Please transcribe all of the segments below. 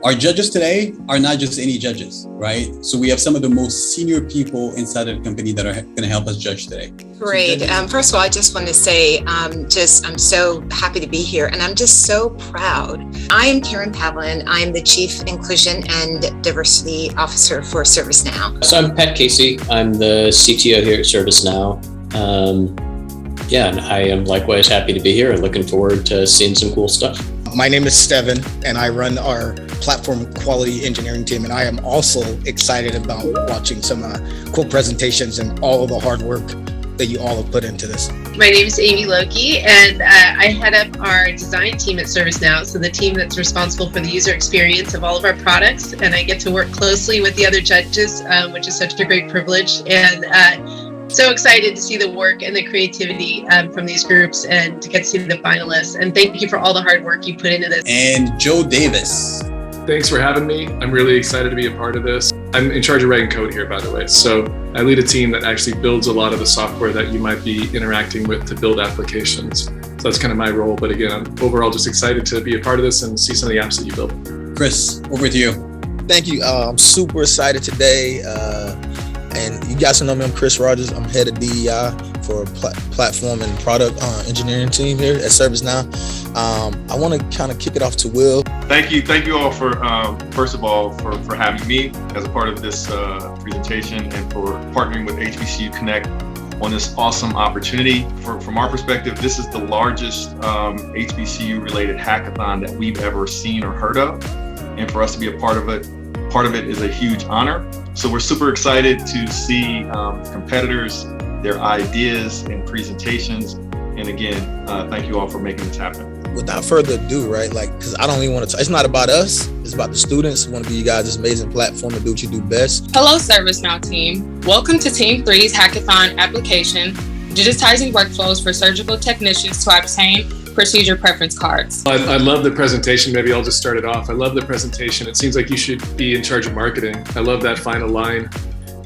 Our judges today are not just any judges, right? So we have some of the most senior people inside of the company that are going to help us judge today. Great. First of all, I just want to say, I'm so happy to be here, and I'm just so proud. I am Karen Pavlin. I'm the Chief Inclusion and Diversity Officer for ServiceNow. So I'm Pat Casey. I'm the CTO here at ServiceNow. And I am likewise happy to be here and looking forward to seeing some cool stuff. My name is Steven, and I run our platform quality engineering team. And I am also excited about watching some cool presentations and all of the hard work that you all have put into this. My name is Amy Loki, and I head up our design team at ServiceNow, so the team that's responsible for the user experience of all of our products. And I get to work closely with the other judges, which is such a great privilege. And so excited to see the work and the creativity from these groups and to get to see the finalists. And thank you for all the hard work you put into this. And Joe Davis. Thanks for having me. I'm really excited to be a part of this. I'm in charge of writing code here, by the way. So I lead a team that actually builds a lot of the software that you might be interacting with to build applications. So that's kind of my role. But again, I'm overall just excited to be a part of this and see some of the apps that you build. Chris, over to you. Thank you. I'm super excited today. And you guys know me, I'm Chris Rogers. I'm head of DEI for platform and product engineering team here at ServiceNow. I want to kind of kick it off to Will. Thank you all for, first of all, for having me as a part of this presentation and for partnering with HBCU CONNECT on this awesome opportunity. From our perspective, this is the largest HBCU related hackathon that we've ever seen or heard of. And for us to be a part of it is a huge honor. So we're super excited to see competitors, their ideas and presentations. And again, thank you all for making this happen. Without further ado, right? Because I don't even want to, it's not about us, it's about the students. We want to give you guys this amazing platform to do what you do best. Hello, ServiceNow team. Welcome to Team 3's Hackathon application, digitizing workflows for surgical technicians to obtain procedure preference cards. I love the presentation. Maybe I'll just start it off. I love the presentation. It seems like you should be in charge of marketing. I love that final line.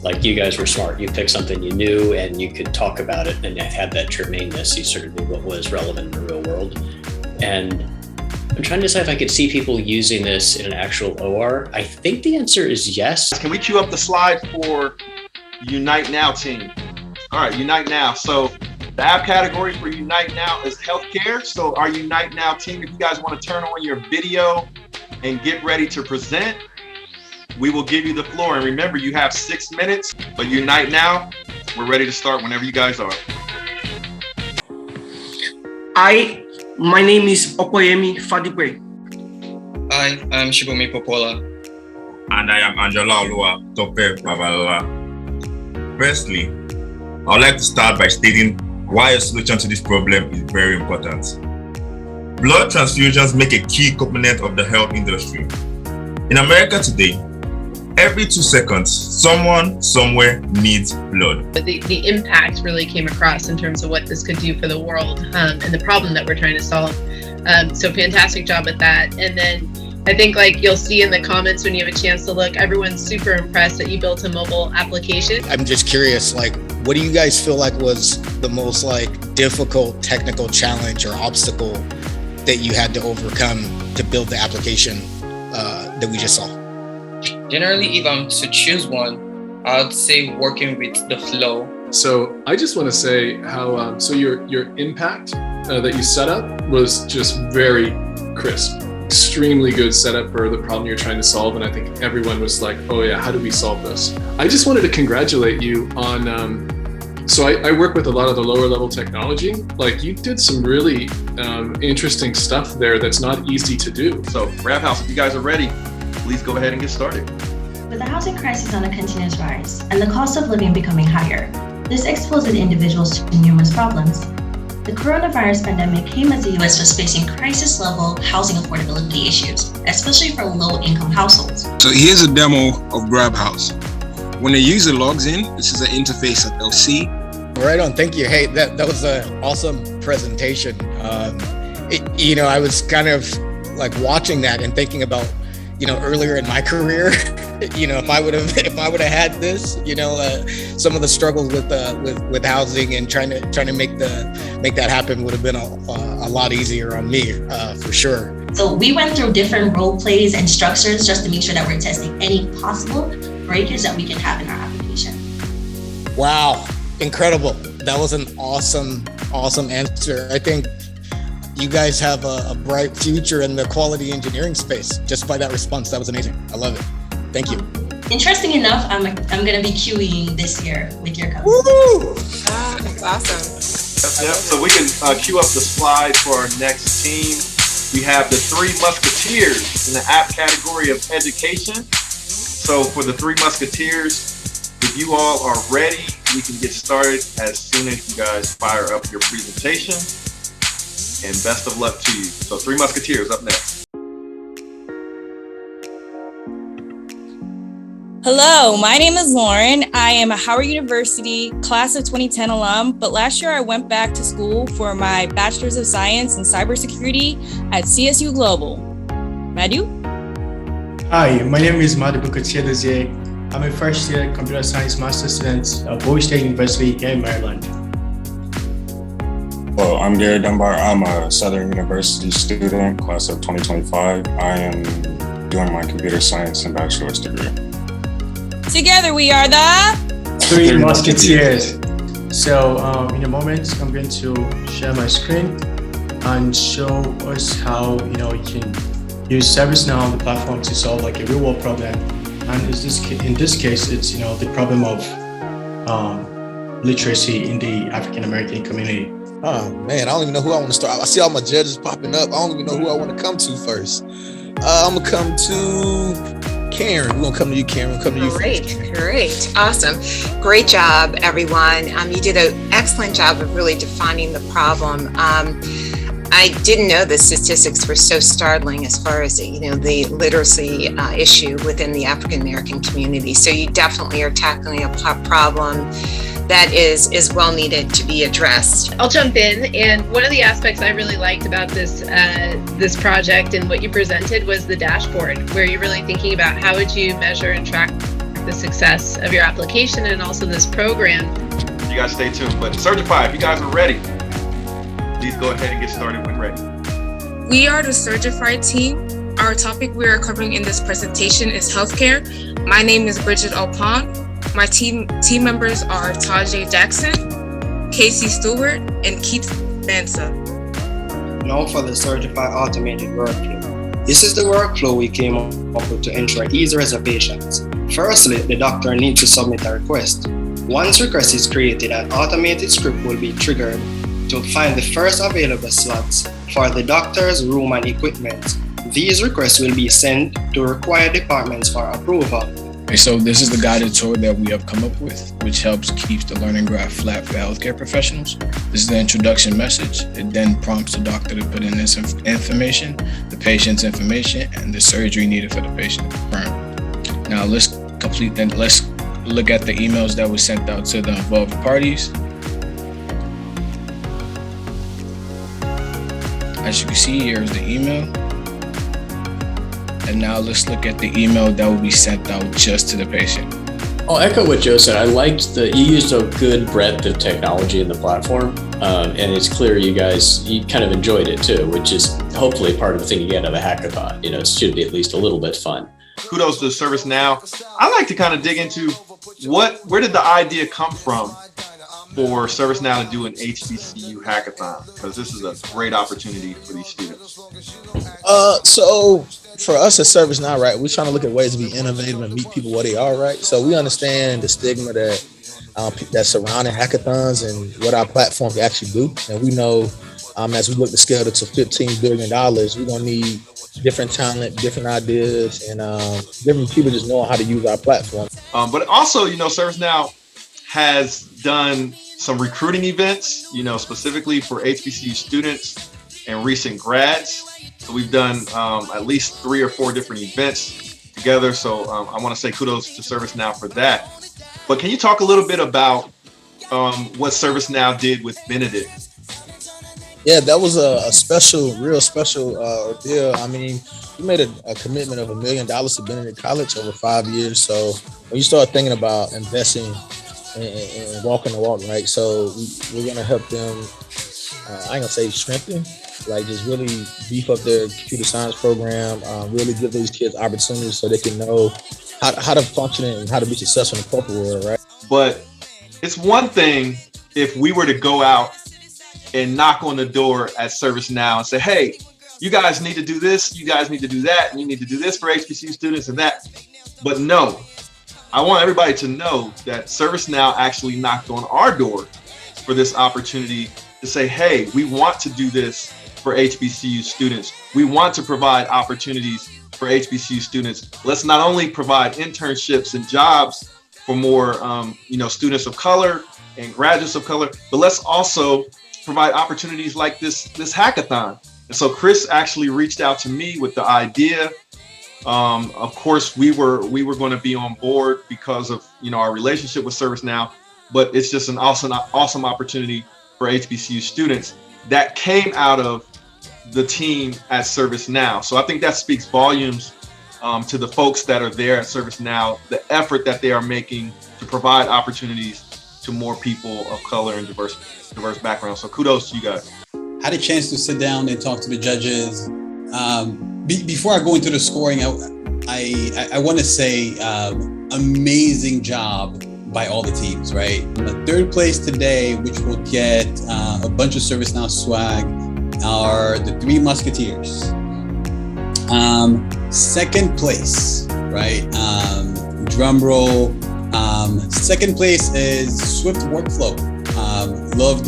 Like, you guys were smart. You picked something you knew and you could talk about it and it had that germaneness. You sort of knew what was relevant in the real world. And I'm trying to decide if I could see people using this in an actual OR. I think the answer is yes. Can we cue up the slide for Unite Now team? All right, Unite Now. So the app category for Unite Now is healthcare. So our Unite Now team, if you guys want to turn on your video and get ready to present, we will give you the floor. And remember, you have 6 minutes, but Unite Now, we're ready to start whenever you guys are. My name is Okoyemi Fadikwe. Hi, I'm Shibumi Popola. And I am Angela Olua Tope Babalola. Firstly, I would like to start by stating why a solution to this problem is very important. Blood transfusions make a key component of the health industry. In America today, every 2 seconds, someone somewhere needs blood. The impact really came across in terms of what this could do for the world and the problem that we're trying to solve. So fantastic job at that. And then I think, like, you'll see in the comments when you have a chance to look, everyone's super impressed that you built a mobile application. I'm just curious, what do you guys feel like was the most difficult technical challenge or obstacle that you had to overcome to build the application that we just saw? Generally, if I'm to choose one, I'd say working with the flow. So I just want to say how, so your impact that you set up was just very crisp. Extremely good setup for the problem you're trying to solve. And I think everyone was like, oh yeah, how do we solve this? I just wanted to congratulate you on, so I work with a lot of the lower level technology. Like, you did some really interesting stuff there that's not easy to do. So Rap House, if you guys are ready, please go ahead and get started. With the housing crisis on a continuous rise and the cost of living becoming higher, this exposed individuals to numerous problems. The coronavirus pandemic came as the U.S. was facing crisis-level housing affordability issues, especially for low-income households. So here's a demo of Grabhouse. When a user logs in, this is an interface that they'll see. Right on, thank you. Hey, that was an awesome presentation. I was kind of watching that and thinking about, earlier in my career, if I would have had this, some of the struggles with housing and trying to make that happen would have been a lot easier on me, for sure. So we went through different role plays and structures just to make sure that we're testing any possible breakage that we can have in our application. Wow, incredible. That was an awesome answer. I think you guys have a bright future in the quality engineering space just by that response. That was amazing. I love it. Thank you. Interesting enough, I'm going to be QEing this year with your company. Woo! That's awesome. Yep. So we can cue up the slide for our next team. We have the 3 Musketeers in the app category of education. So for the 3 Musketeers, if you all are ready, we can get started as soon as you guys fire up your presentation. And best of luck to you. So 3 Musketeers up next. Hello, my name is Lauren. I am a Howard University class of 2010 alum, but last year I went back to school for my Bachelor's of Science in Cybersecurity at CSU Global. Madhu? Hi, my name is Madhu Musketeers. I'm a first year computer science master's student at Bowie State University here in Maryland. Well, I'm Gary Dunbar. I'm a Southern University student, class of 2025. I am doing my computer science and bachelor's degree. Together we are the 3 Musketeers. So in a moment, I'm going to share my screen and show us how you can use ServiceNow on the platform to solve like a real world problem. And in this case, it's the problem of literacy in the African American community. Oh man, I don't even know who I want to start. I see all my judges popping up. I don't even know who I want to come to first. I'm gonna come to Karen. We're gonna come to you, Karen. We'll come to you first. Great, awesome. Great job, everyone. You did an excellent job of really defining the problem. I didn't know the statistics were so startling as far as the literacy issue within the African American community. So you definitely are tackling a problem that is well needed to be addressed. I'll jump in, and one of the aspects I really liked about this project and what you presented was the dashboard, where you're really thinking about how would you measure and track the success of your application and also this program. You guys stay tuned, but Certify, if you guys are ready, please go ahead and get started when ready. We are the Certified team. Our topic we are covering in this presentation is healthcare. My name is Bridget Alpon. My team members are Tajay Jackson, Casey Stewart, and Keith Mansa. Now for the Certified Automated Workflow. This is the workflow we came up with to ensure easy reservations. Firstly, the doctor needs to submit a request. Once request is created, an automated script will be triggered to find the first available slots for the doctor's room and equipment. These requests will be sent to required departments for approval. So this is the guided tour that we have come up with, which helps keep the learning graph flat for healthcare professionals. This is the introduction message. It then prompts the doctor to put in this information, the patient's information, and the surgery needed for the patient to confirm. Now let's look at the emails that were sent out to the involved parties. As you can see, here is the email. And now let's look at the email that will be sent out just to the patient. I'll echo what Joe said. I liked that you used a good breadth of technology in the platform. And it's clear you kind of enjoyed it too, which is hopefully part of the thing you get out of a hackathon. It should be at least a little bit fun. Kudos to ServiceNow. I like to kind of dig into where did the idea come from for ServiceNow to do an HBCU hackathon? Because this is a great opportunity for these students. So for us at ServiceNow, right, we're trying to look at ways to be innovative and meet people where they are, right? So we understand the stigma that's surrounding hackathons and what our platform can actually do. And we know as we look to scale it to $15 billion, we're going to need different talent, different ideas, and different people just knowing how to use our platform. But also, ServiceNow has done some recruiting events, specifically for HBCU students and recent grads. So we've done at least 3 or 4 different events together. So I want to say kudos to ServiceNow for that. But can you talk a little bit about what ServiceNow did with Benedict? Yeah, that was a real special deal. I mean, we made a commitment of $1 million to Benedict College over 5 years. So when you start thinking about investing and walking the walk, right? So we're going to help them, I ain't going to say strengthen, like just really beef up their computer science program, really give these kids opportunities so they can know how to function and how to be successful in the corporate world, right? But it's one thing if we were to go out and knock on the door at ServiceNow and say, hey, you guys need to do this, you guys need to do that, and you need to do this for HBCU students and that. But no, I want everybody to know that ServiceNow actually knocked on our door for this opportunity to say, hey, we want to do this for HBCU students. We want to provide opportunities for HBCU students. Let's not only provide internships and jobs for more students of color and graduates of color, but let's also provide opportunities like this hackathon. And so Chris actually reached out to me with the idea. Of course, we were going to be on board because of our relationship with ServiceNow, but it's just an awesome opportunity for HBCU students that came out of the team at ServiceNow. So I think that speaks volumes to the folks that are there at ServiceNow, the effort that they are making to provide opportunities to more people of color and diverse backgrounds. So kudos to you guys. Had a chance to sit down and talk to the judges. Before I go into the scoring, I want to say amazing job by all the teams, right? The third place today, which will get a bunch of ServiceNow swag, are the 3 Musketeers. Second place, right? Drum roll. Second place is Swift Workflow. Love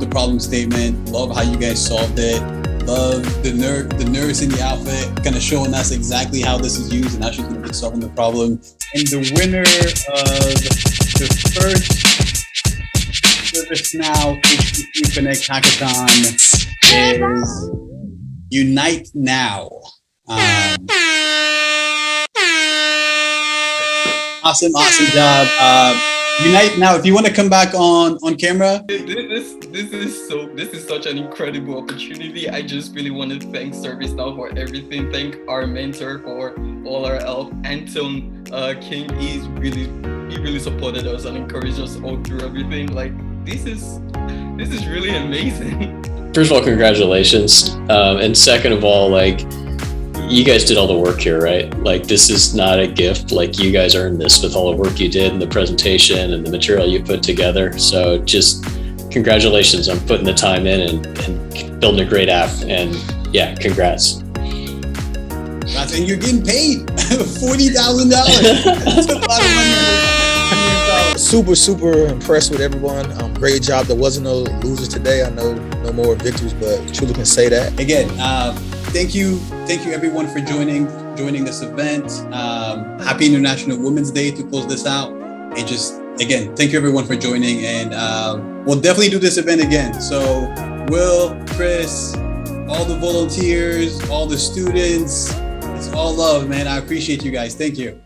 the problem statement. Love how you guys solved it. Love the nurse in the outfit, kind of showing us exactly how this is used and how she's going to be solving the problem. And the winner of the first ServiceNow HBCU CONNECT Hackathon is Unite Now. Awesome job. Unite Now, if you want to come back on camera. This is such an incredible opportunity. I just really want to thank ServiceNow for everything. Thank our mentor for all our help. Anton King, he really supported us and encouraged us all through everything. Like this is really amazing. First of all, congratulations. And second of all, like, you guys did all the work here, right? Like, this is not a gift. Like, you guys earned this with all the work you did and the presentation and the material you put together. So just congratulations on putting the time in and building a great app. And yeah, congrats. And you're getting paid $40,000. That's a lot of money. Super impressed with everyone. Great job. There wasn't no losers today. I know no more victories, but truly can say that. Again, thank you everyone for joining this event. Happy International Women's Day to close this out. And just, again, thank you everyone for joining. And we'll definitely do this event again. So Will, Chris, all the volunteers, all the students, it's all love, man. I appreciate you guys. Thank you.